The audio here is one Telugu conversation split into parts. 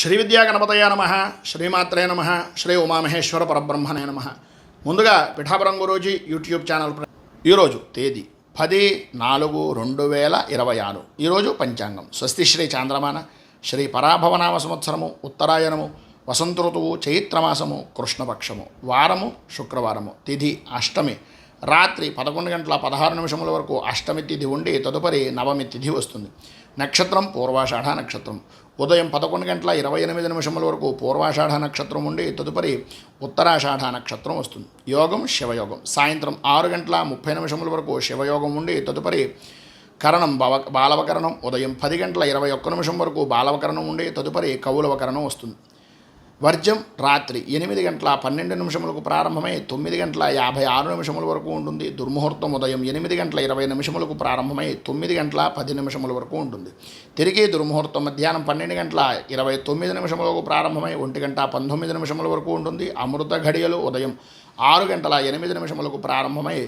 శ్రీ విద్యా గణపతయ నమ, శ్రీమాత్రే నమ, శ్రీ ఉమామహేశ్వర పరబ్రహ్మణే నమ. ముందుగా పిఠాపురం గురూజీ యూట్యూబ్ ఛానల్. ఈరోజు తేదీ 10/4/2026. ఈరోజు పంచాంగం స్వస్తి శ్రీ చాంద్రమాన శ్రీ పరాభవనామ సంవత్సరము ఉత్తరాయణము వసంత ఋతువు చైత్రమాసము కృష్ణపక్షము వారము శుక్రవారము తిథి అష్టమి రాత్రి 11:16 వరకు అష్టమి తిథి ఉండి తదుపరి నవమి తిథి వస్తుంది. నక్షత్రం పూర్వాషాఢ నక్షత్రం. ఉదయం 11:28 వరకు పూర్వాషాఢ నక్షత్రం ఉండి తదుపరి ఉత్తరాషాఢ నక్షత్రం వస్తుంది. యోగం శివయోగం. సాయంత్రం 6:30 వరకు శివయోగం ఉండి తదుపరి కరణం బాలవకరణం. ఉదయం 10:21 వరకు బాలవకరణం ఉండి తదుపరి కౌలవకరణం వస్తుంది. వర్జం రాత్రి 8:12 ప్రారంభమై 9:56 వరకు ఉంటుంది. దుర్ముహూర్తం ఉదయం 8:20 ప్రారంభమై 9:10 వరకు ఉంటుంది. తిరిగి దుర్ముహూర్తం మధ్యాహ్నం 12:29 ప్రారంభమై 1:19 వరకు ఉంటుంది. అమృత ఘడియలు ఉదయం 6:08 ప్రారంభమై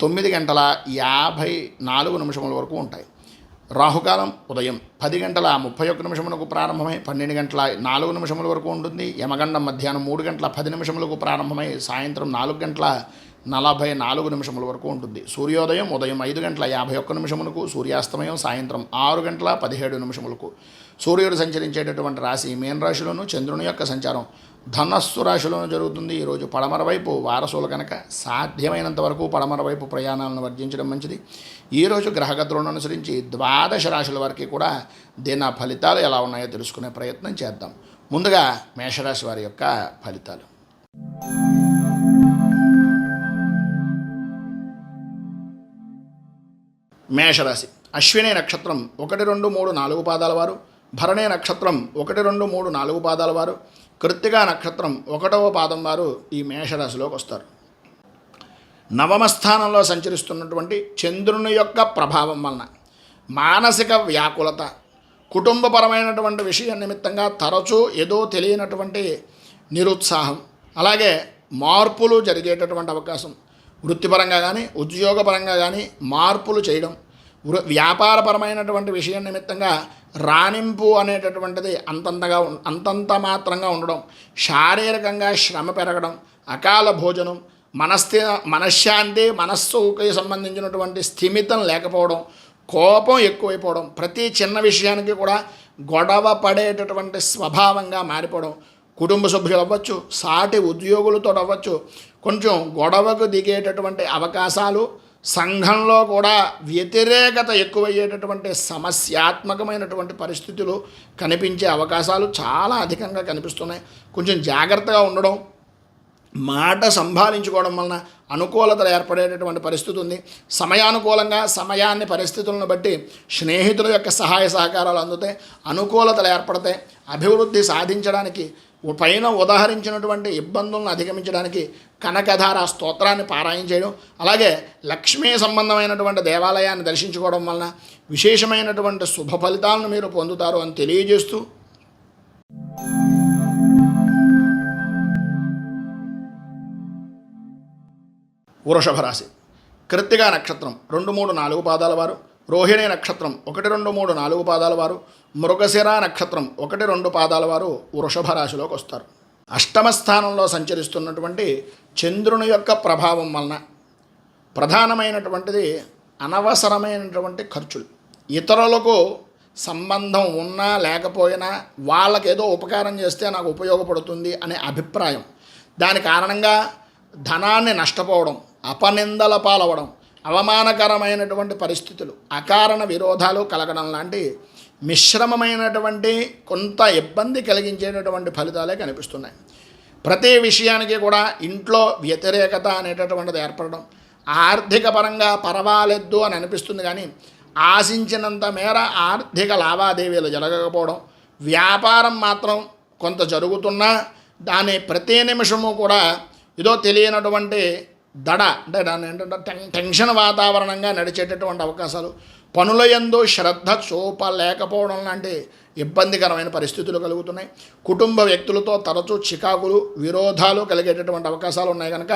9:54 వరకు ఉంటాయి. రాహుకాలం ఉదయం 10:31 ప్రారంభమై 12:04 వరకు ఉంటుంది. యమగండం మధ్యాహ్నం 3:10 ప్రారంభమై సాయంత్రం 4:44 వరకు ఉంటుంది. సూర్యోదయం ఉదయం 5:51 సూర్యాస్తమయం సాయంత్రం 6:17 సూర్యుడు సంచరించేటటువంటి రాశి మీన రాశిలోను, చంద్రుని యొక్క సంచారం ధనస్సు రాశిలోనూ జరుగుతుంది. ఈరోజు పడమర వైపు వారసులు కనుక సాధ్యమైనంత వరకు పడమర వైపు ప్రయాణాలను వర్జించడం మంచిది. ఈరోజు గ్రహగతులను అనుసరించి 12 రాశుల వారికి కూడా దిన ఫలితాలు ఎలా ఉన్నాయో తెలుసుకునే ప్రయత్నం చేద్దాం. ముందుగా మేషరాశి వారి యొక్క ఫలితాలు. మేషరాశి అశ్విని నక్షత్రం 1, 2, 3, 4 పాదాల వారు, భరణి నక్షత్రం 1, 2, 3, 4 పాదాల వారు, కృత్తికా నక్షత్రం 1వ పాదం వారు ఈ మేషరాశిలోకి వస్తారు. నవమ స్థానంలో సంచరిస్తున్నటువంటి చంద్రుని యొక్క ప్రభావం వలన మానసిక వ్యాకులత, కుటుంబపరమైనటువంటి విషయం నిమిత్తంగా తరచూ ఏదో తెలియనటువంటి నిరుత్సాహం, అలాగే మార్పులు జరిగేటటువంటి అవకాశం, వృత్తిపరంగా కానీ ఉద్యోగపరంగా కానీ మార్పులు చేయడం, వ్యాపారపరమైనటువంటి విషయం నిమిత్తంగా రాణింపు అనేటటువంటిది అంతంత మాత్రంగా ఉండడం, శారీరకంగా శ్రమ పెరగడం, అకాల భోజనం, మనశ్శాంతి, మనస్సుకి సంబంధించినటువంటి స్థిమితం లేకపోవడం, కోపం ఎక్కువైపోవడం, ప్రతి చిన్న విషయానికి కూడా గొడవ పడేటటువంటి స్వభావంగా మారిపోవడం, కుటుంబ సభ్యులు అవ్వచ్చు, సాటి ఉద్యోగులతో అవ్వచ్చు, కొంచెం గొడవకు దిగేటటువంటి అవకాశాలు, సంఘంలో కూడా వ్యతిరేకత ఎక్కువయ్యేటటువంటి సమస్యాత్మకమైనటువంటి పరిస్థితులు కనిపించే అవకాశాలు చాలా అధికంగా కనిపిస్తున్నాయి. కొంచెం జాగ్రత్తగా ఉండడం, మాట సంభాళించుకోవడం వలన అనుకూలతలు ఏర్పడేటటువంటి పరిస్థితి ఉంది. సమయానుకూలంగా సమయాన్ని పరిస్థితులను బట్టి స్నేహితుల యొక్క సహాయ సహకారాలు అందుతాయి, అనుకూలతలు ఏర్పడతాయి. అభివృద్ధి సాధించడానికి పైన ఉదాహరించినటువంటి ఇబ్బందులను అధిగమించడానికి కనకధార స్తోత్రాన్ని పారాయణ చేయడం, అలాగే లక్ష్మీ సంబంధమైనటువంటి దేవాలయాన్ని దర్శించుకోవడం వలన విశేషమైనటువంటి శుభ ఫలితాలను మీరు పొందుతారు అని తెలియజేస్తూ వృషభ రాశి కృత్తికా నక్షత్రం 2, 3, 4 పాదాల వారు, రోహిణి నక్షత్రం 1, 2, 3, 4 పాదాల వారు, మృగశిర నక్షత్రం 1, 2 పాదాల వారు వృషభ రాశిలోకి వస్తారు. అష్టమ స్థానంలో సంచరిస్తున్నటువంటి చంద్రుని యొక్క ప్రభావం వలన ప్రధానమైనటువంటిది అనవసరమైనటువంటి ఖర్చులు. ఇతరులకు సంబంధం ఉన్నా లేకపోయినా వాళ్ళకేదో ఉపకారం చేస్తే నాకు ఉపయోగపడుతుంది అనే అభిప్రాయం, దాని కారణంగా ధనాన్ని నష్టపోవడం, అపనిందల పాలవడం, అవమానకరమైనటువంటి పరిస్థితులు, అకారణ విరోధాలు కలగడం లాంటి మిశ్రమమైనటువంటి కొంత ఇబ్బంది కలిగించేటటువంటి ఫలితాలే కనిపిస్తున్నాయి. ప్రతి విషయానికి కూడా ఇంట్లో వ్యతిరేకత అనేటటువంటిది ఏర్పడడం, ఆర్థిక పరంగా పర్వాలేదు అని అనిపిస్తుంది కానీ ఆశించినంత మేర ఆర్థిక లావాదేవీలు జరగకపోవడం, వ్యాపారం మాత్రం కొంత జరుగుతున్నా దాని ప్రతి నిమిషము కూడా ఏదో తెలియనటువంటి దడ అంటే దాన్ని ఏంటంటే టెన్షన్ వాతావరణంగా నడిచేటటువంటి అవకాశాలు, పనుల యందు శ్రద్ధ చూపలేకపోవడం లాంటి ఇబ్బందికరమైన పరిస్థితులు కలుగుతున్నాయి. కుటుంబ వ్యక్తులతో తరచూ చికాకులు, విరోధాలు కలిగేటటువంటి అవకాశాలు ఉన్నాయి కనుక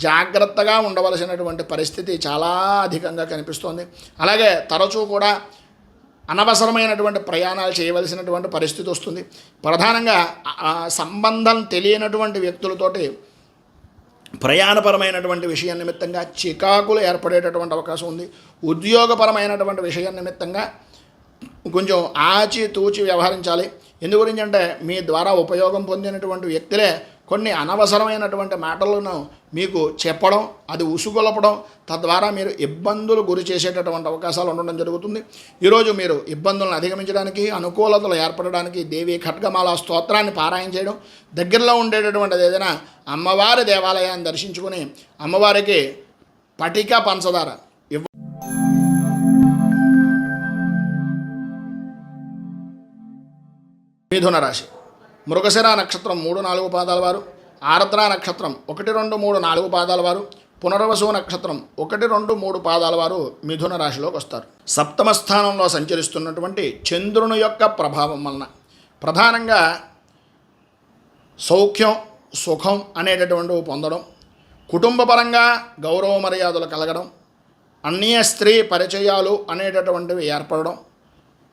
జాగ్రత్తగా ఉండవలసినటువంటి పరిస్థితి చాలా అధికంగా కనిపిస్తోంది. అలాగే తరచూ కూడా అనవసరమైనటువంటి ప్రయాణాలు చేయవలసినటువంటి పరిస్థితి వస్తుంది. ప్రధానంగా సంబంధం తెలియనటువంటి వ్యక్తులతోటి ప్రయాణపరమైనటువంటి విషయం నిమిత్తంగా చికాకులు ఏర్పడేటటువంటి అవకాశం ఉంది. ఉద్యోగపరమైనటువంటి విషయం నిమిత్తంగా కొంచెం ఆచితూచి వ్యవహరించాలి. ఎందు గురించి అంటే మీ ద్వారా ఉపయోగం పొందినటువంటి వ్యక్తులే కొన్ని అనవసరమైనటువంటి మాటలను మీకు చెప్పడం, అది ఉసుగొలపడం, తద్వారా మీరు ఇబ్బందులు గురి చేసేటటువంటి అవకాశాలు ఉండడం జరుగుతుంది. ఈరోజు మీరు ఇబ్బందులను అధిగమించడానికి, అనుకూలతలు ఏర్పడడానికి దేవి ఖడ్గమాల స్తోత్రాన్ని పారాయణ చేయడం, దగ్గరలో ఉండేటటువంటిది ఏదైనా అమ్మవారి దేవాలయాన్ని దర్శించుకుని అమ్మవారికి పటిక పంచదార మిథున రాశి మృగశిర నక్షత్రం 3-4 పాదాల వారు, ఆర్ద్ర నక్షత్రం 1, 2, 3, 4 పాదాల వారు, పునర్వసు నక్షత్రం 1, 2, 3 పాదాల వారు మిథున రాశిలోకి వస్తారు. సప్తమ స్థానంలో సంచరిస్తున్నటువంటి చంద్రుని యొక్క ప్రభావం వలన ప్రధానంగా సౌఖ్యం, సుఖం అనేటటువంటివి పొందడం, కుటుంబపరంగా గౌరవ మర్యాదలు కలగడం, అన్య స్త్రీ పరిచయాలు అనేటటువంటివి ఏర్పడడం,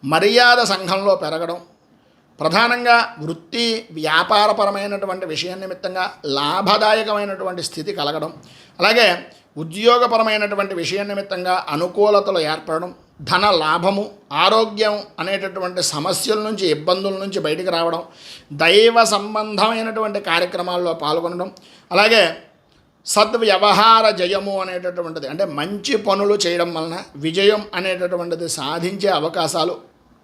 మర్యాద సంఘంలో పెరగడం, ప్రధానంగా వృత్తి వ్యాపారపరమైనటువంటి విషయం నిమిత్తంగా లాభదాయకమైనటువంటి స్థితి కలగడం, అలాగే ఉద్యోగపరమైనటువంటి విషయం నిమిత్తంగా అనుకూలతలు ఏర్పడడం, ధన లాభము, ఆరోగ్యం అనేటటువంటి సమస్యల నుంచి, ఇబ్బందుల నుంచి బయటికి రావడం, దైవ సంబంధమైనటువంటి కార్యక్రమాల్లో పాల్గొనడం, అలాగే సద్వ్యవహార జయము అనేటటువంటిది అంటే మంచి పనులు చేయడం వలన విజయం అనేటటువంటిది సాధించే అవకాశాలు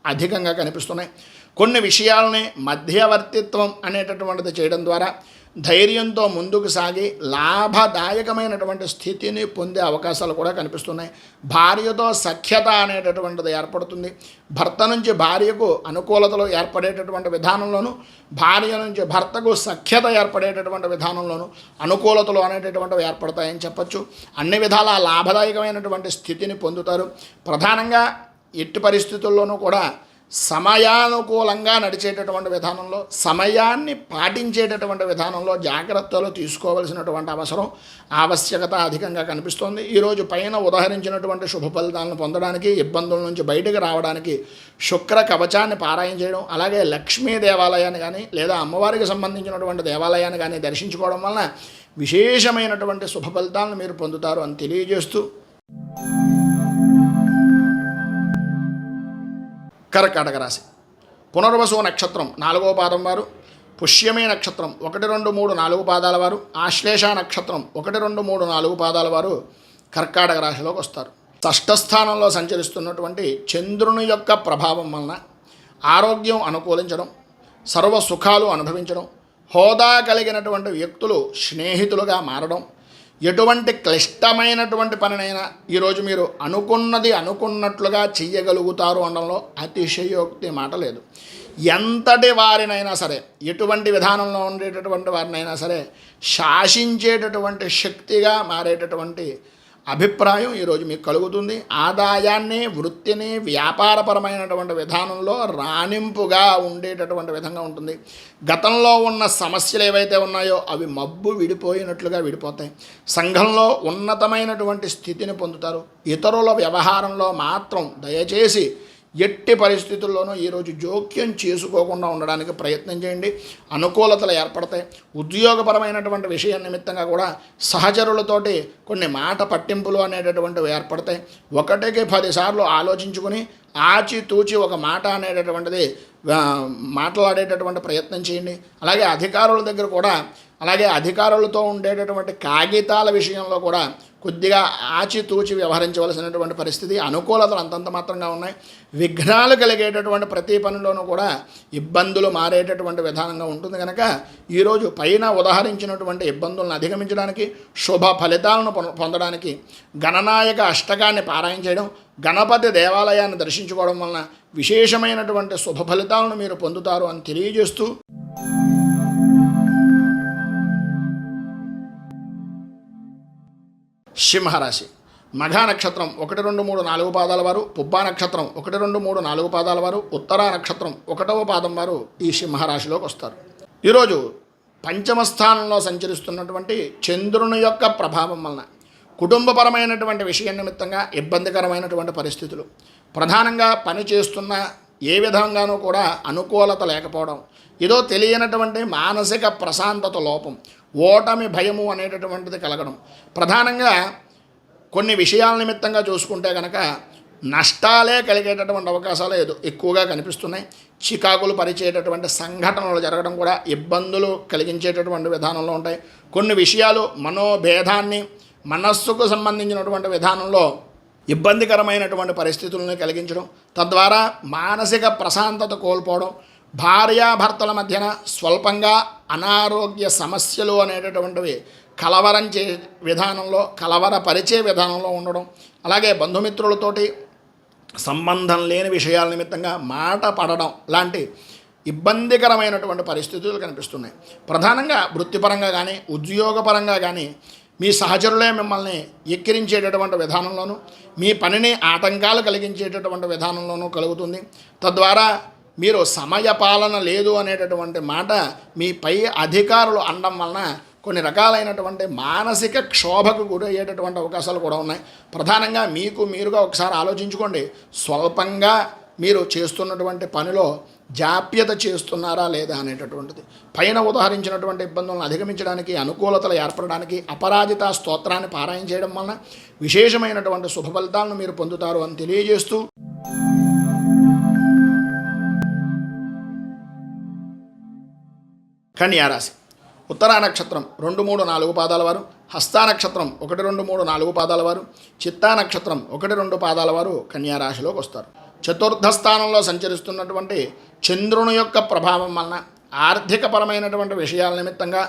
అధికంగా కనిపిస్తున్నాయి. కొన్ని విషయాలని మధ్యవర్తిత్వం అనేటటువంటిది చేయడం ద్వారా ధైర్యంతో ముందుకు సాగి లాభదాయకమైనటువంటి స్థితిని పొందే అవకాశాలు కూడా కనిపిస్తున్నాయి. భార్యతో సఖ్యత అనేటటువంటిది ఏర్పడుతుంది. భర్త నుంచి భార్యకు అనుకూలతలు ఏర్పడేటటువంటి విధానంలోనూ, భార్య నుంచి భర్తకు సఖ్యత ఏర్పడేటటువంటి విధానంలోనూ అనుకూలతలు అనేటటువంటివి ఏర్పడతాయని చెప్పచ్చు. అన్ని విధాల లాభదాయకమైనటువంటి స్థితిని పొందుతారు. ప్రధానంగా ఎట్టి పరిస్థితుల్లోనూ కూడా సమయానుకూలంగా నడిచేటటువంటి విధానంలో, సమయాన్ని పాటించేటటువంటి విధానంలో జాగ్రత్తలు తీసుకోవలసినటువంటి ఆవశ్యకత అధికంగా కనిపిస్తోంది. ఈరోజు పైన ఉదహరించినటువంటి శుభ ఫలితాలను పొందడానికి, ఇబ్బందుల నుంచి బయటకు రావడానికి శుక్ర కవచాన్ని పారాయణ చేయడం, అలాగే లక్ష్మీ దేవాలయాన్ని కానీ లేదా అమ్మవారికి సంబంధించినటువంటి దేవాలయాన్ని కానీ దర్శించుకోవడం వలన విశేషమైనటువంటి శుభ ఫలితాలను మీరు పొందుతారు అని తెలియజేస్తూ కర్కాటక రాశి పునర్వసు నక్షత్రం 4వ పాదం వారు, పుష్యమి నక్షత్రం 1, 2, 3, 4 పాదాల వారు, ఆశ్లేష నక్షత్రం 1, 2, 3, 4 పాదాల వారు కర్కాటక రాశిలోకి వస్తారు. షష్ఠస్థానంలో సంచరిస్తున్నటువంటి చంద్రుని యొక్క ప్రభావం వలన ఆరోగ్యం అనుకూలించడం, సర్వ సుఖాలు అనుభవించడం, హోదా కలిగినటువంటి వ్యక్తులు స్నేహితులుగా మారడం, ఎటువంటి క్లిష్టమైనటువంటి పనినైనా ఈరోజు మీరు అనుకున్నది అనుకున్నట్లుగా చెయ్యగలుగుతారు అనడంలో అతిశయోక్తి మాట లేదు. ఎంతటి వారినైనా సరే, ఎటువంటి విధానంలో ఉండేటటువంటి వారినైనా సరే శాసించేటటువంటి శక్తిగా మారేటటువంటి అభిప్రాయం ఈరోజు మీకు కలుగుతుంది. ఆదాయాన్ని, వృత్తిని వ్యాపారపరమైనటువంటి విధానంలో రాణింపుగా ఉండేటటువంటి విధంగా ఉంటుంది. గతంలో ఉన్న సమస్యలు ఏవైతే ఉన్నాయో అవి మబ్బు విడిపోయినట్లుగా విడిపోతాయి. సంఘంలో ఉన్నతమైనటువంటి స్థితిని పొందుతారు. ఇతరుల వ్యవహారంలో మాత్రం దయచేసి ఎట్టి పరిస్థితుల్లోనూ ఈరోజు జోక్యం చేసుకోకుండా ఉండడానికి ప్రయత్నం చేయండి. అనుకూలతలు ఏర్పడతాయి. ఉద్యోగపరమైనటువంటి విషయం నిమిత్తంగా కూడా సహచరులతోటి కొన్ని మాట పట్టింపులు అనేటటువంటివి ఏర్పడతాయి. 1కి 10 సార్లు ఆలోచించుకుని ఆచితూచి ఒక మాట అనేటటువంటిది మాట్లాడేటటువంటి ప్రయత్నం చేయండి. అలాగే అధికారుల దగ్గర కూడా, అలాగే అధికారులతో ఉండేటటువంటి కాగితాల విషయంలో కూడా కొద్దిగా ఆచితూచి వ్యవహరించవలసినటువంటి పరిస్థితి. అనుకూలతలు అంతంత మాత్రంగా ఉన్నాయి. విఘ్నాలు కలిగేటటువంటి ప్రతి పనిలోనూ కూడా ఇబ్బందులు మారేటటువంటి విధానంగా ఉంటుంది కనుక ఈరోజు పైన ఉదహరించినటువంటి ఇబ్బందులను అధిగమించడానికి, శుభ ఫలితాలను పొందడానికి గణనాయక అష్టకాన్ని పారాయణ చేయడం, గణపతి దేవాలయాన్ని దర్శించుకోవడం వలన విశేషమైనటువంటి శుభ ఫలితాలను మీరు పొందుతారు అని తెలియజేస్తూ సింహరాశి మఘా నక్షత్రం 1, 2, 3, 4 పాదాల వారు, పుబ్బా నక్షత్రం 1, 2, 3, 4 పాదాల వారు, ఉత్తరా నక్షత్రం 1వ పాదం వారు ఈ సింహరాశిలోకి వస్తారు. ఈరోజు పంచమ స్థానంలో సంచరిస్తున్నటువంటి చంద్రుని యొక్క ప్రభావం వలన కుటుంబపరమైనటువంటి విషయం నిమిత్తంగా ఇబ్బందికరమైనటువంటి పరిస్థితులు, ప్రధానంగా పని చేస్తున్న ఏ విధంగానూ కూడా అనుకూలత లేకపోవడం, ఏదో తెలియనటువంటి మానసిక ప్రశాంతత లోపం, ఓటమి భయము అనేటటువంటిది కలగడం, ప్రధానంగా కొన్ని విషయాల నిమిత్తంగా చూసుకుంటే కనుక నష్టాలే కలిగేటటువంటి అవకాశాలు ఎక్కువగా కనిపిస్తున్నాయి. చికాకులు పరిచేటటువంటి సంఘటనలు జరగడం కూడా ఇబ్బందులు కలిగించేటటువంటి విధానంలో ఉంటాయి. కొన్ని విషయాలు మనోభేదాన్ని, మనస్సుకు సంబంధించినటువంటి విధానంలో ఇబ్బందికరమైనటువంటి పరిస్థితులను కలిగించడం, తద్వారా మానసిక ప్రశాంతత కోల్పోవడం, భార్యాభర్తల మధ్యన స్వల్పంగా అనారోగ్య సమస్యలు అనేటటువంటివి కలవరపరిచే విధానంలో ఉండడం, అలాగే బంధుమిత్రులతోటి సంబంధం లేని విషయాల నిమిత్తంగా మాట పడడం లాంటి ఇబ్బందికరమైనటువంటి పరిస్థితులు కనిపిస్తున్నాయి. ప్రధానంగా వృత్తిపరంగా కానీ ఉద్యోగపరంగా కానీ మీ సహచరులే మిమ్మల్ని ఎక్కిరించేటటువంటి విధానంలోనూ, మీ పనిని ఆటంకాలు కలిగించేటటువంటి విధానంలోనూ కలుగుతుంది. తద్వారా మీరు సమయపాలన లేదు అనేటటువంటి మాట మీ పై అధికారులు అనడం వలన కొన్ని రకాలైనటువంటి మానసిక క్షోభకు గురయ్యేటటువంటి అవకాశాలు కూడా ఉన్నాయి. ప్రధానంగా మీరుగా ఒకసారి ఆలోచించుకోండి. స్వల్పంగా మీరు చేస్తున్నటువంటి పనిలో జాప్యత చేస్తున్నారా లేదా అనేటటువంటిది. పైన ఉదాహరించినటువంటి ఇబ్బందులను అధిగమించడానికి, అనుకూలతలు ఏర్పడడానికి అపరాజిత స్తోత్రాన్ని పారాయణ చేయడం వలన విశేషమైనటువంటి శుభ ఫలితాలను మీరు పొందుతారు అని తెలియజేస్తూ, కన్యారాశి ఉత్తరా నక్షత్రం 2, 3, 4 పాదాల వారు, హస్తా నక్షత్రం 1, 2, 3, 4 పాదాల వారు, చిత్తా నక్షత్రం 1, 2 పాదాల వారు కన్యారాశిలోకి వస్తారు. చతుర్థ స్థానంలో సంచరిస్తున్నటువంటి చంద్రుని యొక్క ప్రభావం వలన ఆర్థికపరమైనటువంటి విషయాల నిమిత్తంగా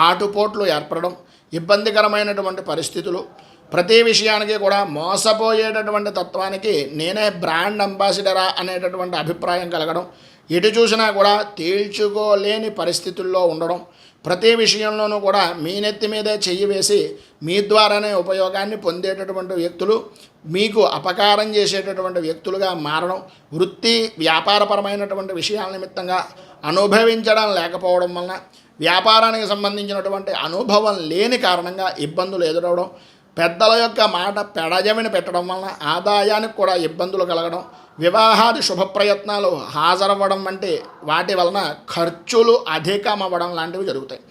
ఆటుపోట్లు ఏర్పడడం, ఇబ్బందికరమైనటువంటి పరిస్థితులు, ప్రతి విషయానికి కూడా మోసపోయేటటువంటి తత్వానికి నేనే బ్రాండ్ అంబాసిడరా అనేటటువంటి అభిప్రాయం కలగడం, ఎటు చూసినా కూడా తేల్చుకోలేని పరిస్థితుల్లో ఉండడం, ప్రతి విషయంలోనూ కూడా మీ నెత్తి మీదే చెయ్యి వేసి మీ ద్వారానే ఉపయోగాన్ని పొందేటటువంటి వ్యక్తులు మీకు అపకారం చేసేటటువంటి వ్యక్తులుగా మారడం, వృత్తి వ్యాపారపరమైనటువంటి విషయాల నిమిత్తంగా అనుభవించడం లేకపోవడం వలన, వ్యాపారానికి సంబంధించినటువంటి అనుభవం లేని కారణంగా ఇబ్బందులు ఎదురవడం, పెద్దల యొక్క మాట పెడజమిని పెట్టడం వలన ఆదాయానికి కూడా ఇబ్బందులు కలగడం, వివాహాది శుభప్రయత్నాలు హాజరవ్వడం వంటి వాటి వలన ఖర్చులు అధికమవ్వడం లాంటివి జరుగుతాయి.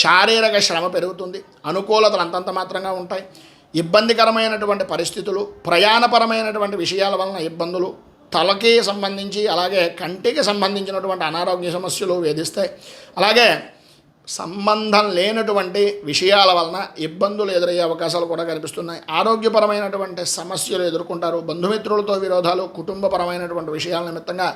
శారీరక శ్రమ పెరుగుతుంది, అనుకూలతలు అంతంత మాత్రంగా ఉంటాయి. ఇబ్బందికరమైనటువంటి పరిస్థితులు, ప్రయాణపరమైనటువంటి విషయాల వలన ఇబ్బందులు, తలకి సంబంధించి అలాగే కంటికి సంబంధించినటువంటి అనారోగ్య సమస్యలు వేధిస్తాయి. అలాగే సంబంధం లేనటువంటి విషయాల వలన ఇబ్బందులు ఎదురయ్యే అవకాశాలు కూడా కనిపిస్తున్నాయి. ఆరోగ్యపరమైనటువంటి సమస్యలు ఎదుర్కొంటారు. బంధుమిత్రులతో విరోధాలు, కుటుంబపరమైనటువంటి విషయాల నిమిత్తంగా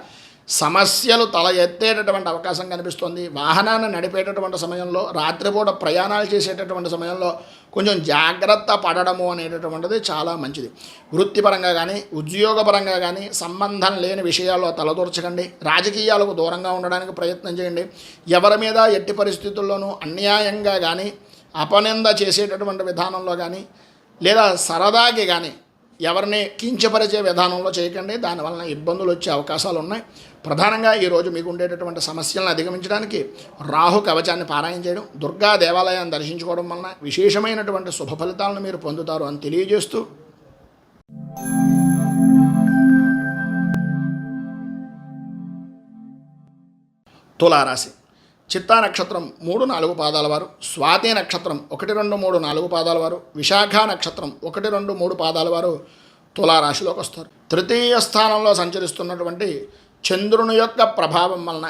సమస్యలు తల ఎత్తేటటువంటి అవకాశం కనిపిస్తుంది. వాహనాన్ని నడిపేటటువంటి సమయంలో, రాత్రిపూట ప్రయాణాలు చేసేటటువంటి సమయంలో కొంచెం జాగ్రత్త పడడము అనేటటువంటిది చాలా మంచిది. వృత్తిపరంగా కానీ ఉద్యోగపరంగా కానీ సంబంధం లేని విషయాల్లో తలదూర్చకండి. రాజకీయాలకు దూరంగా ఉండడానికి ప్రయత్నం చేయండి. ఎవరి మీద ఎట్టి పరిస్థితుల్లోనూ అన్యాయంగా కానీ అపనింద చేసేటటువంటి విధానంలో కానీ లేదా సరదాకి కానీ ఎవరిని కించపరిచే విధానంలో చేయకండి. దానివలన ఇబ్బందులు వచ్చే అవకాశాలు ఉన్నాయి. ప్రధానంగా ఈరోజు మీకు ఉండేటటువంటి సమస్యలను అధిగమించడానికి రాహు కవచాన్ని పారాయణ చేయడం, దుర్గా దేవాలయాన్ని దర్శించుకోవడం వలన విశేషమైనటువంటి శుభ ఫలితాలను మీరు పొందుతారు అని తెలియజేస్తూ, తులారాశి చిత్తా నక్షత్రం 3, 4 పాదాల వారు, స్వాతి నక్షత్రం 1, 2, 3, 4 పాదాల వారు, విశాఖ నక్షత్రం 1, 2, 3 పాదాల వారు తులారాశిలోకి వస్తారు. తృతీయ స్థానంలో సంచరిస్తున్నటువంటి చంద్రుని యొక్క ప్రభావం వలన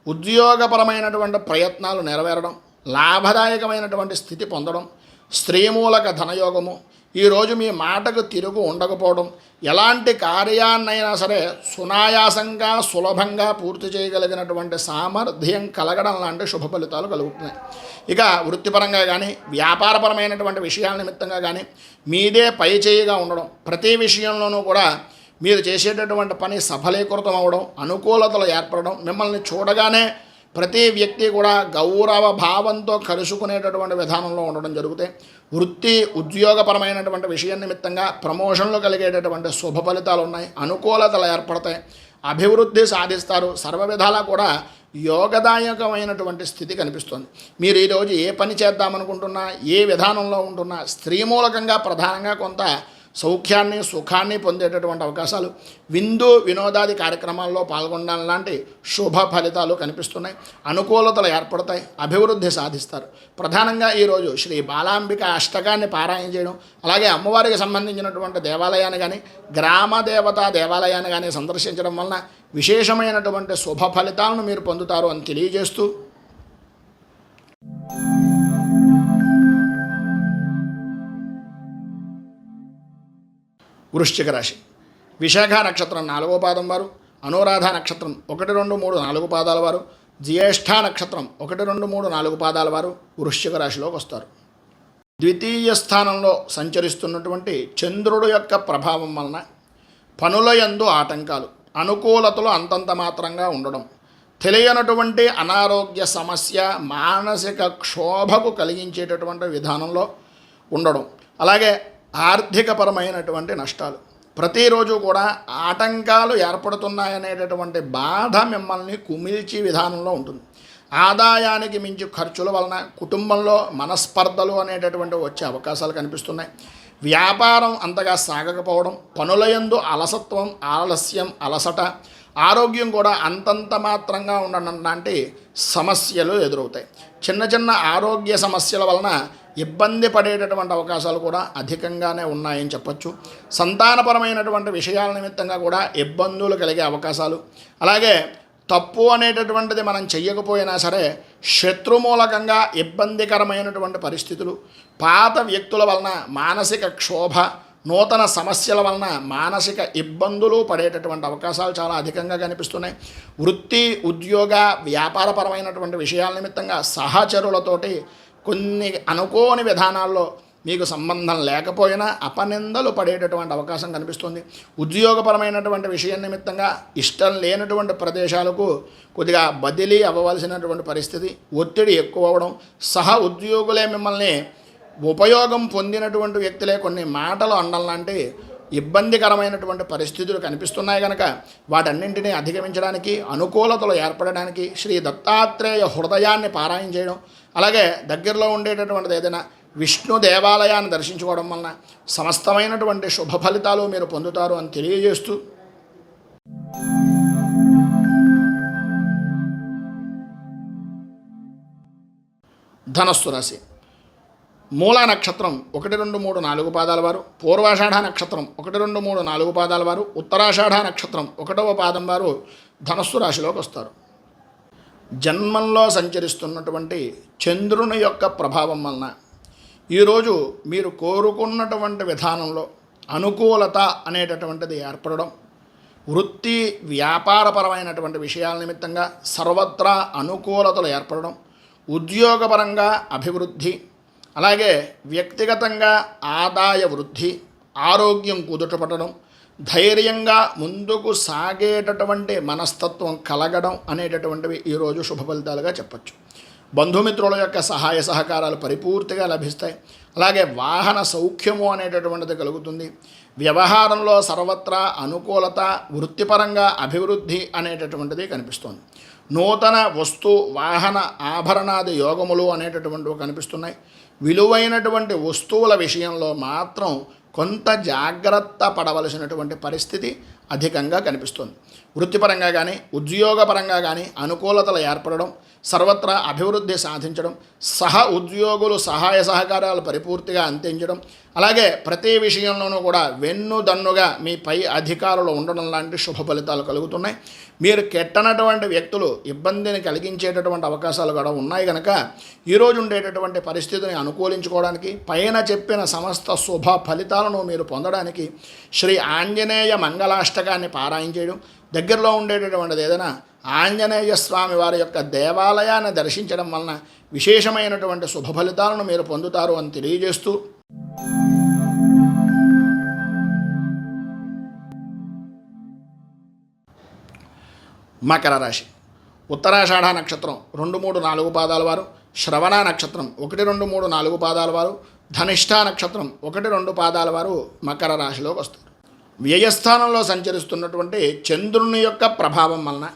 ఉద్యోగపరమైనటువంటి ప్రయత్నాలు నెరవేరడం, లాభదాయకమైనటువంటి స్థితి పొందడం, స్త్రీమూలక ధనయోగము, ఈరోజు మీ మాటకు తిరుగు ఉండకపోవడం, ఎలాంటి కార్యాన్నైనా సరే సునాయాసంగా సులభంగా పూర్తి చేయగలిగినటువంటి సామర్థ్యం కలగడం లాంటి శుభ ఫలితాలు కలుగుతున్నాయి. ఇక వృత్తిపరంగా కానీ వ్యాపారపరమైనటువంటి విషయాల నిమిత్తంగా కానీ మీదే పై చేయిగా ఉండడం, ప్రతి విషయంలోనూ కూడా మీరు చేసేటటువంటి పని సఫలీకృతం అవ్వడం, అనుకూలతలు ఏర్పడడం, మిమ్మల్ని చూడగానే ప్రతి వ్యక్తి కూడా గౌరవ భావంతో కలుసుకునేటటువంటి విధానంలో ఉండడం జరుగుతాయి. వృత్తి ఉద్యోగపరమైనటువంటి విషయం నిమిత్తంగా ప్రమోషన్లు కలిగేటటువంటి శుభ ఫలితాలు ఉన్నాయి. అనుకూలతలు ఏర్పడతాయి. అభివృద్ధి సాధిస్తారు. సర్వ విధాలా కూడా యోగదాయకమైనటువంటి స్థితి కనిపిస్తుంది. మీరు ఈరోజు ఏ పని చేద్దామనుకుంటున్నా, ఏ విధానంలో ఉంటున్నా స్త్రీ మూలకంగా ప్రధానంగా కొంత సౌఖ్యాన్ని సుఖాన్ని పొందేటటువంటి అవకాశాలు, విందు వినోదాది కార్యక్రమాల్లో పాల్గొనడం లాంటి శుభ ఫలితాలు కనిపిస్తున్నాయి. అనుకూలతలు ఏర్పడతాయి, అభివృద్ధి సాధిస్తారు. ప్రధానంగా ఈరోజు శ్రీ బాలాంబిక అష్టకాన్ని పారాయణ చేయడం, అలాగే అమ్మవారికి సంబంధించినటువంటి దేవాలయాన్ని కానీ గ్రామ దేవతా దేవాలయాన్ని కానీ సందర్శించడం వలన విశేషమైనటువంటి శుభ ఫలితాలను మీరు పొందుతారు అని తెలియజేస్తూ, వృశ్చిక రాశి. విశాఖ నక్షత్రం 4వ పాదం వారు, అనురాధ నక్షత్రం 1, 2, 3, 4 పాదాల వారు, జ్యేష్ఠ నక్షత్రం 1, 2, 3, 4 పాదాల వారు వృశ్చిక రాశిలోకి వస్తారు. ద్వితీయ స్థానంలో సంచరిస్తున్నటువంటి చంద్రుడు యొక్క ప్రభావం వలన పనుల యందు ఆటంకాలు, అనుకూలతలు అంతంత మాత్రంగా ఉండడం, తెలియనటువంటి అనారోగ్య సమస్య, మానసిక క్షోభకు కలిగించేటటువంటి విధానంలో ఉండడం, అలాగే ఆర్థికపరమైనటువంటి నష్టాలు, ప్రతిరోజు కూడా ఆటంకాలు ఏర్పడుతున్నాయనేటటువంటి బాధ మిమ్మల్ని కుమిల్చి విధానంలో ఉంటుంది. ఆదాయానికి మించి ఖర్చుల వలన కుటుంబంలో మనస్పర్ధలు అనేటటువంటి వచ్చే అవకాశాలు కనిపిస్తున్నాయి. వ్యాపారం అంతగా సాగకపోవడం, పనులయందు అలసత్వం, ఆలస్యం, అలసట, ఆరోగ్యం కూడా అంతంత మాత్రంగా ఉండడం లాంటి సమస్యలు ఎదురవుతాయి. చిన్న చిన్న ఆరోగ్య సమస్యల వలన ఇబ్బంది పడేటటువంటి అవకాశాలు కూడా అధికంగానే ఉన్నాయని చెప్పచ్చు. సంతానపరమైనటువంటి విషయాల నిమిత్తంగా కూడా ఇబ్బందులు కలిగే అవకాశాలు, అలాగే తప్పు అనేటటువంటిది మనం చెయ్యకపోయినా సరే శత్రుమూలకంగా ఇబ్బందికరమైనటువంటి పరిస్థితులు, పాత వ్యక్తుల వలన మానసిక క్షోభ, నూతన సమస్యల వలన మానసిక ఇబ్బందులు పడేటటువంటి అవకాశాలు చాలా అధికంగా కనిపిస్తున్నాయి. వృత్తి, ఉద్యోగ, వ్యాపారపరమైనటువంటి విషయాల నిమిత్తంగా సహచరులతోటి కొన్ని అనుకోని విధానాల్లో మీకు సంబంధం లేకపోయినా అపనిందలు పడేటటువంటి అవకాశం కనిపిస్తుంది. ఉద్యోగపరమైనటువంటి విషయం నిమిత్తంగా ఇష్టం లేనటువంటి ప్రదేశాలకు కొద్దిగా బదిలీ అవ్వవలసినటువంటి పరిస్థితి, ఒత్తిడి ఎక్కువ అవ్వడం, సహ ఉద్యోగులే మిమ్మల్ని ఉపయోగం పొందినటువంటి వ్యక్తులే కొన్ని మాటలు అనడం లాంటి ఇబ్బందికరమైనటువంటి పరిస్థితులు కనిపిస్తున్నాయి. కనుక వాటన్నింటినీ అధిగమించడానికి, అనుకూలతలు ఏర్పడడానికి శ్రీ దత్తాత్రేయ హృదయాన్ని పారాయణ చేయడం, అలాగే దగ్గరలో ఉండేటటువంటిది ఏదైనా విష్ణు దేవాలయాన్ని దర్శించుకోవడం వలన సమస్తమైనటువంటి శుభ ఫలితాలు మీరు పొందుతారు అని తెలియజేస్తూ, ధనస్సు రాశి. మూలా నక్షత్రం 1, 2, 3, 4 పాదాల వారు, పూర్వాషాఢ నక్షత్రం 1, 2, 3, 4 పాదాల వారు, ఉత్తరాషాఢ నక్షత్రం 1వ పాదం వారు ధనస్సు రాశిలోకి వస్తారు. జన్మంలో సంచరిస్తున్నటువంటి చంద్రుని యొక్క ప్రభావం వలన ఈరోజు మీరు కోరుకున్నటువంటి విధానంలో అనుకూలత అనేటటువంటిది ఏర్పడడం, వృత్తి వ్యాపారపరమైనటువంటి విషయాల నిమిత్తంగా సర్వత్రా అనుకూలతలు ఏర్పడడం, ఉద్యోగపరంగా అభివృద్ధి, అలాగే వ్యక్తిగతంగా ఆదాయ వృద్ధి, ఆరోగ్యం కుదుటపడడం, ధైర్యంగా ముందుకు సాగేటటువంటి మనస్తత్వం కలగడం అనేటటువంటివి ఈరోజు శుభ ఫలితాలుగా చెప్పచ్చు. బంధుమిత్రుల యొక్క సహాయ సహకారాలు పరిపూర్తిగా లభిస్తాయి. అలాగే వాహన సౌఖ్యము అనేటటువంటిది కలుగుతుంది. వ్యవహారంలో సర్వత్రా అనుకూలత, వృత్తిపరంగా అభివృద్ధి అనేటటువంటిది కనిపిస్తోంది. నూతన వస్తు వాహన ఆభరణాది యోగములు అనేటటువంటివి కనిపిస్తున్నాయి. విలువైనటువంటి వస్తువుల విషయంలో మాత్రం కొంత జాగ్రత్త పడవలసినటువంటి పరిస్థితి అధికంగా కనిపిస్తుంది. వృత్తిపరంగా కానీ ఉద్యోగపరంగా కానీ అనుకూలతలు ఏర్పడడం, సర్వత్రా అభివృద్ధి సాధించడం, సహ ఉద్యోగులు సహాయ సహకారాలు పరిపూర్తిగా అందించడం, అలాగే ప్రతి విషయంలోనూ కూడా వెన్నుదన్నుగా మీ పై అధికారులు ఉండడం లాంటి శుభ ఫలితాలు కలుగుతున్నాయి. మీరు కెట్టనటువంటి వ్యక్తులు ఇబ్బందిని కలిగించేటటువంటి అవకాశాలు కూడా ఉన్నాయి. కనుక ఈరోజు ఉండేటటువంటి పరిస్థితిని అనుకూలించుకోవడానికి, పైన చెప్పిన సమస్త శుభ ఫలితాలను మీరు పొందడానికి శ్రీ ఆంజనేయ మంగళాష్టకాన్ని పారాయణ చేయడం, దగ్గరలో ఉండేటటువంటిది ఏదైనా ఆంజనేయ స్వామి వారి యొక్క దేవాలయాన్ని దర్శించడం వలన విశేషమైనటువంటి శుభ ఫలితాలను మీరు పొందుతారు అని తెలియజేస్తూ, మకర రాశి. ఉత్తరాషాఢ నక్షత్రం 2, 3, 4 పాదాల వారు, శ్రవణ నక్షత్రం 1, 2, 3, 4 పాదాల వారు, ధనిష్ఠ నక్షత్రం 1, 2 పాదాల వారు మకర రాశిలోకి వస్తారు. వ్యయస్థానంలో సంచరిస్తున్నటువంటి చంద్రుని యొక్క ప్రభావం వలన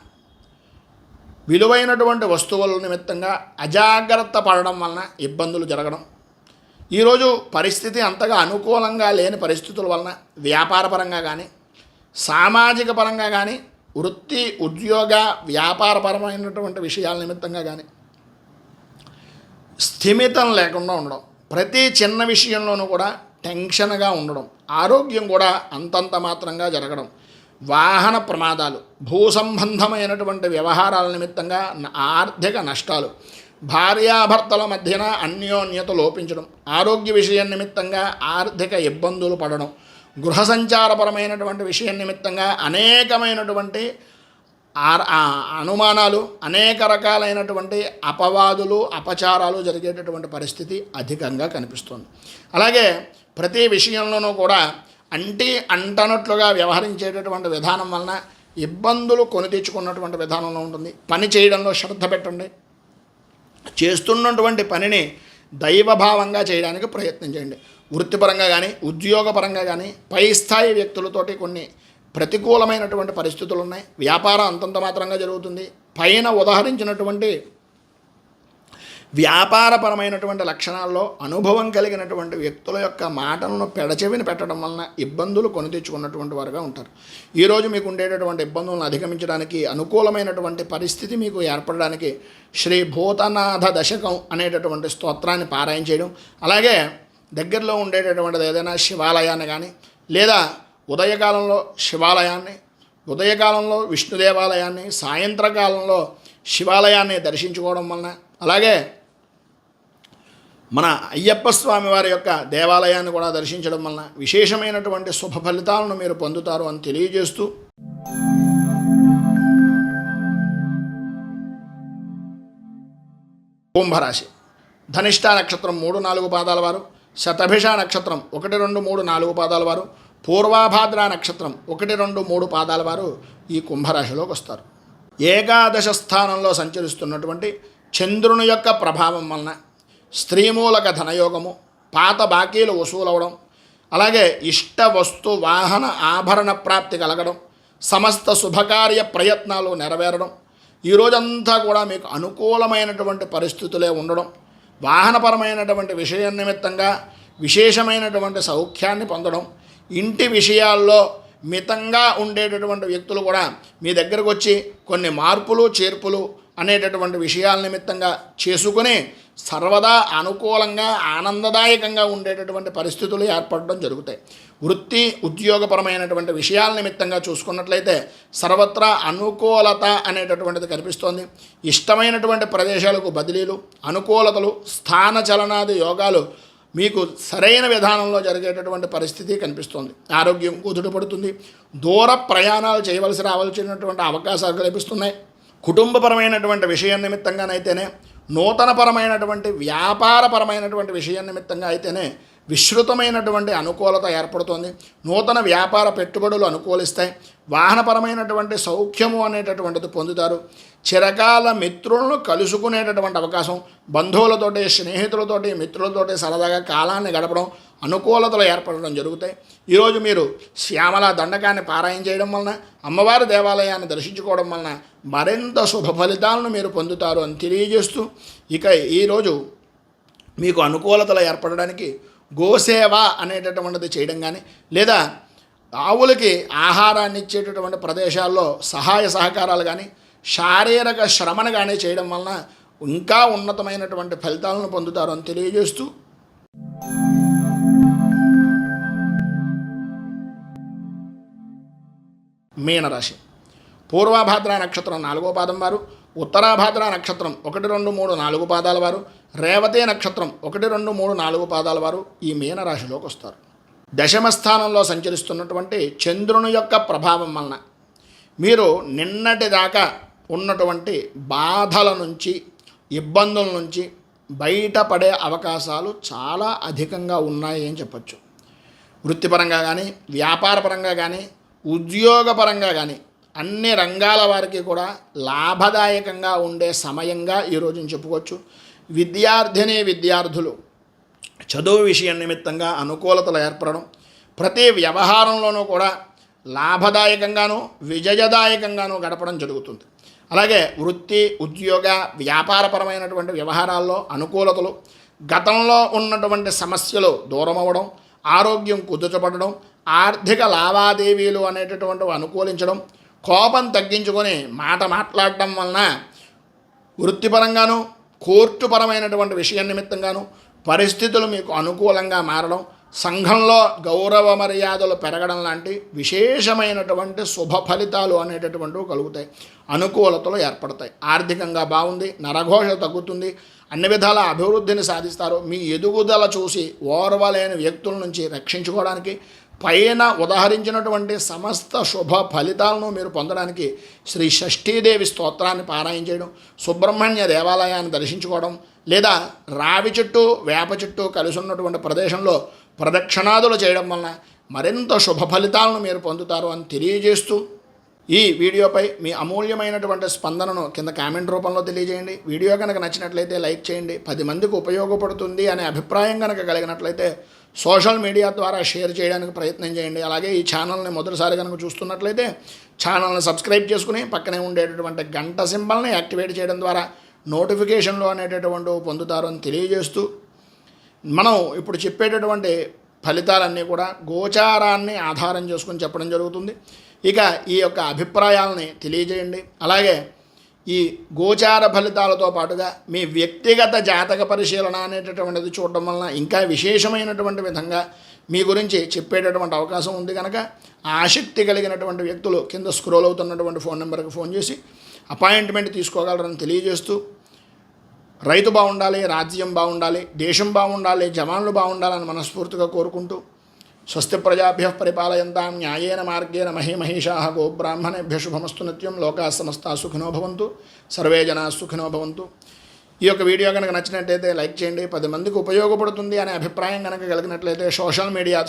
విలువైనటువంటి వస్తువుల నిమిత్తంగా అజాగ్రత్త పడడం వలన ఇబ్బందులు జరగడం, ఈరోజు పరిస్థితి అంతగా అనుకూలంగా లేని పరిస్థితుల వలన వ్యాపారపరంగా కానీ సామాజిక పరంగా కానీ వృత్తి ఉద్యోగ వ్యాపారపరమైనటువంటి విషయాల నిమిత్తంగా కానీ స్థిమితం లేకుండా ఉండడం, ప్రతి చిన్న విషయంలోనూ కూడా టెన్షన్గా ఉండడం, ఆరోగ్యం కూడా అంతంత మాత్రంగా జరగడం, వాహన ప్రమాదాలు, భూ సంబంధమైనటువంటి వ్యవహారాల నిమిత్తంగా ఆర్థిక నష్టాలు, భార్యాభర్తల మధ్యన అన్యోన్యత లోపించడం, ఆరోగ్య విషయం నిమిత్తంగా ఆర్థిక ఇబ్బందులు పడడం, గృహ సంచారపరమైనటువంటి విషయం నిమిత్తంగా అనేకమైనటువంటి అనుమానాలు, అనేక రకాలైనటువంటి అపవాదులు అపచారాలు జరిగేటటువంటి పరిస్థితి అధికంగా కనిపిస్తుంది. అలాగే ప్రతి విషయంలోనూ కూడా అంటనట్లుగా వ్యవహరించేటటువంటి విధానం వలన ఇబ్బందులు కొని తెచ్చుకున్నటువంటి విధానంలో ఉంటుంది. పని చేయడంలో శ్రద్ధ పెట్టండి. చేస్తున్నటువంటి పనిని దైవభావంగా చేయడానికి ప్రయత్నం చేయండి. వృత్తిపరంగా కానీ ఉద్యోగపరంగా కానీ పై స్థాయి వ్యక్తులతోటి కొన్ని ప్రతికూలమైనటువంటి పరిస్థితులు ఉన్నాయి. వ్యాపారం అంతంత మాత్రంగా జరుగుతుంది. పైన ఉదాహరించినటువంటి వ్యాపారపరమైనటువంటి లక్షణాల్లో అనుభవం కలిగినటువంటి వ్యక్తుల యొక్క మాటలను పెడచెవిని పెట్టడం వలన ఇబ్బందులు కొని తెచ్చుకున్నటువంటి వారుగా ఉంటారు. ఈరోజు మీకు ఉండేటటువంటి ఇబ్బందులను అధిగమించడానికి అనుకూలమైనటువంటి పరిస్థితి మీకు ఏర్పడడానికి శ్రీ భూతనాథ దశకం అనేటటువంటి స్తోత్రాన్ని పారాయణ చేయడం, అలాగే దగ్గరలో ఉండేటటువంటిది ఏదైనా శివాలయాన్ని కానీ లేదా ఉదయకాలంలో శివాలయాన్ని, ఉదయకాలంలో విష్ణు దేవాలయాన్ని, సాయంత్రకాలంలో శివాలయాన్ని దర్శించుకోవడం వలన, అలాగే మన అయ్యప్ప స్వామి వారి యొక్క దేవాలయాన్ని కూడా దర్శించడం వలన విశేషమైనటువంటి శుభ ఫలితాలను మీరు పొందుతారు అని తెలియజేస్తూ, కుంభరాశి ధనిష్ఠా నక్షత్రం 3-4 పాదాల వారు, శతభిష నక్షత్రం 1, 2, 3, 4 పాదాల వారు, పూర్వాభాద్ర నక్షత్రం 1, 2, 3 పాదాల వారు ఈ కుంభరాశిలోకి వస్తారు. ఏకాదశ స్థానంలో సంచరిస్తున్నటువంటి చంద్రుని యొక్క ప్రభావం వలన స్త్రీమూలక ధనయోగము, పాత బాకీలు వసూలవడం, అలాగే ఇష్ట వస్తు వాహన ఆభరణ ప్రాప్తి కలగడం, సమస్త శుభకార్య ప్రయత్నాలు నెరవేరడం, ఈరోజంతా కూడా మీకు అనుకూలమైనటువంటి పరిస్థితులే ఉండడం, వాహనపరమైనటువంటి విషయం నిమిత్తంగా విశేషమైనటువంటి సౌఖ్యాన్ని పొందడం, ఇంటి విషయాల్లో మితంగా ఉండేటటువంటి వ్యక్తులు కూడా మీ దగ్గరకు వచ్చి కొన్ని మార్పులు చేర్పులు అనేటటువంటి విషయాల నిమిత్తంగా చేసుకుని సర్వదా అనుకూలంగా ఆనందదాయకంగా ఉండేటటువంటి పరిస్థితులు ఏర్పడడం జరుగుతాయి. వృత్తి ఉద్యోగపరమైనటువంటి విషయాల నిమిత్తంగా చూసుకున్నట్లయితే సర్వత్రా అనుకూలత అనేటటువంటిది కనిపిస్తోంది. ఇష్టమైనటువంటి ప్రదేశాలకు బదిలీలు, అనుకూలతలు, స్థాన చలనాది యోగాలు మీకు సరైన విధానంలో జరిగేటటువంటి పరిస్థితి కనిపిస్తోంది. ఆరోగ్యం కుదుటపడుతుంది. దూర ప్రయాణాలు చేయవలసి రావాల్సినటువంటి అవకాశాలు కనిపిస్తున్నాయి. కుటుంబపరమైనటువంటి విషయం నిమిత్తంగానైతేనే, నూతనపరమైనటువంటి వ్యాపారపరమైనటువంటి విషయం నిమిత్తంగా అయితేనే విస్తృతమైనటువంటి అనుకూలత ఏర్పడుతుంది. నూతన వ్యాపార పెట్టుబడులు అనుకూలిస్తాయి. వాహనపరమైనటువంటి సౌఖ్యము అనేటటువంటిది పొందుతారు. చిరకాల మిత్రులను కలుసుకునేటటువంటి అవకాశం, బంధువులతోటి, స్నేహితులతోటి, మిత్రులతోటి సరదాగా కాలాన్ని గడపడం, అనుకూలతలు ఏర్పడడం జరుగుతాయి. ఈరోజు మీరు శ్యామల దండకాన్ని పారాయణ చేయడం వలన, అమ్మవారి దేవాలయాన్ని దర్శించుకోవడం వలన మరింత శుభ ఫలితాలను మీరు పొందుతారు అని తెలియజేస్తూ, ఇక ఈరోజు మీకు అనుకూలతలు ఏర్పడడానికి గోసేవ అనేటటువంటిది చేయడం కానీ, లేదా ఆవులకి ఆహారాన్ని ఇచ్చేటటువంటి ప్రదేశాల్లో సహాయ సహకారాలు కానీ, శారీరక శ్రమను కానీ చేయడం వలన ఇంకా ఉన్నతమైనటువంటి ఫలితాలను పొందుతారు అని తెలియజేస్తూ, మీనరాశి పూర్వాభాద్ర నక్షత్రం 4వ పాదం వారు, ఉత్తరాభాద్ర నక్షత్రం 1, 2, 3, 4 పాదాల వారు, రేవతి నక్షత్రం 1, 2, 3, 4 పాదాల వారు ఈ మీనరాశిలోకి వస్తారు. దశమ స్థానంలో సంచరిస్తున్నటువంటి చంద్రుని యొక్క ప్రభావం వలన మీరు నిన్నటిదాకా ఉన్నటువంటి బాధల నుంచి, ఇబ్బందుల నుంచి బయటపడే అవకాశాలు చాలా అధికంగా ఉన్నాయి అని చెప్పచ్చు. వృత్తిపరంగా కానీ, వ్యాపారపరంగా కానీ, ఉద్యోగపరంగా కానీ అన్ని రంగాల వారికి కూడా లాభదాయకంగా ఉండే సమయంగా ఈరోజు చెప్పుకోవచ్చు. విద్యార్థులు చదువు విషయం నిమిత్తంగా అనుకూలతలు ఏర్పడడం, ప్రతి వ్యవహారంలోనూ కూడా లాభదాయకంగానూ విజయదాయకంగానూ గడపడం జరుగుతుంది. అలాగే వృత్తి, ఉద్యోగ, వ్యాపారపరమైనటువంటి వ్యవహారాల్లో అనుకూలతలు, గతంలో ఉన్నటువంటి సమస్యలు దూరం అవ్వడం, ఆరోగ్యం కుదుటపడడం, ఆర్థిక లావాదేవీలు అనేటటువంటివి అనుకూలించడం, కోపం తగ్గించుకొని మాట మాట్లాడటం వలన వృత్తిపరంగాను కోర్టుపరమైనటువంటి విషయం నిమిత్తంగాను పరిస్థితులు మీకు అనుకూలంగా మారడం, సంఘంలో గౌరవ మర్యాదలు పెరగడం లాంటి విశేషమైనటువంటి శుభ ఫలితాలు అనేటటువంటివి కలుగుతాయి. అనుకూలతలు ఏర్పడతాయి. ఆర్థికంగా బాగుంది, నరఘోష తగ్గుతుంది, అన్ని విధాల అభివృద్ధిని సాధిస్తారు. మీ ఎదుగుదల చూసి ఓర్వలేని వ్యక్తుల నుంచి రక్షించుకోవడానికి, పైన ఉదహరించినటువంటి సమస్త శుభ ఫలితాలను మీరు పొందడానికి శ్రీ షష్ఠీదేవి స్తోత్రాన్ని పారాయణ చేయడం, సుబ్రహ్మణ్య దేవాలయాన్ని దర్శించుకోవడం, లేదా రావి చెట్టు, వేప చెట్టు కలిసి ఉన్నటువంటి ప్రదేశంలో ప్రదక్షిణాదులు చేయడం వలన మరింత శుభ ఫలితాలను మీరు పొందుతారు అని తెలియజేస్తూ, ఈ వీడియోపై మీ అమూల్యమైనటువంటి స్పందనను కింద కామెంట్ రూపంలో తెలియజేయండి. వీడియో కనుక నచ్చినట్లయితే లైక్ చేయండి. 10 మందికి ఉపయోగపడుతుంది అనే అభిప్రాయం కనుక కలిగినట్లయితే సోషల్ మీడియా ద్వారా షేర్ చేయడానికి ప్రయత్నం చేయండి. అలాగే ఈ ఛానల్ని మొదటిసారి కనుక చూస్తున్నట్లయితే ఛానల్ని సబ్స్క్రైబ్ చేసుకుని పక్కనే ఉండేటటువంటి గంట సింబల్ని యాక్టివేట్ చేయడం ద్వారా నోటిఫికేషన్లు అనేటటువంటివి పొందుతారు అని తెలియజేస్తూ, మనం ఇప్పుడు చెప్పేటటువంటి ఫలితాలన్నీ కూడా గోచారాన్ని ఆధారం చేసుకుని చెప్పడం జరుగుతుంది. ఇక ఈ యొక్క అభిప్రాయాలని తెలియజేయండి. అలాగే ఈ గోచార ఫలితాలతో పాటుగా మీ వ్యక్తిగత జాతక పరిశీలన అనేటటువంటిది చూడడం వలన ఇంకా విశేషమైనటువంటి విధంగా మీ గురించి చెప్పేటటువంటి అవకాశం ఉంది. కనుక ఆసక్తి కలిగినటువంటి వ్యక్తులు కింద స్క్రోల్ అవుతున్నటువంటి ఫోన్ నెంబర్కి ఫోన్ చేసి అపాయింట్మెంట్ తీసుకోగలరని తెలియజేస్తూ, రైతు బాగుండాలి, రాజ్యం బాగుండాలి, దేశం బాగుండాలి, జవాన్లు బాగుండాలని మనస్ఫూర్తిగా కోరుకుంటూ, స్వస్తి ప్రజాభ్యః పరిపాలయంతాం న్యాయేన మార్గేణ మహీమహీషాః గోబ్రాహ్మణేభ్యః శుభమస్తు నిత్యం. లోకాః సమస్తాః సుఖినో భవంతు, సర్వే జనాః సుఖినో భవంతు. ఈ యొక్క వీడియో కనుక నచ్చినట్లయితే లైక్ చేయండి. 10 మందికి ఉపయోగపడుతుంది అనే అభిప్రాయం కనుక కలిగినట్లయితే సోషల్ మీడియా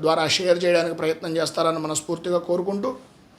ద్వారా షేర్ చేయడానికి ప్రయత్నం చేస్తారని మనస్ఫూర్తిగా కోరుకుంటూ,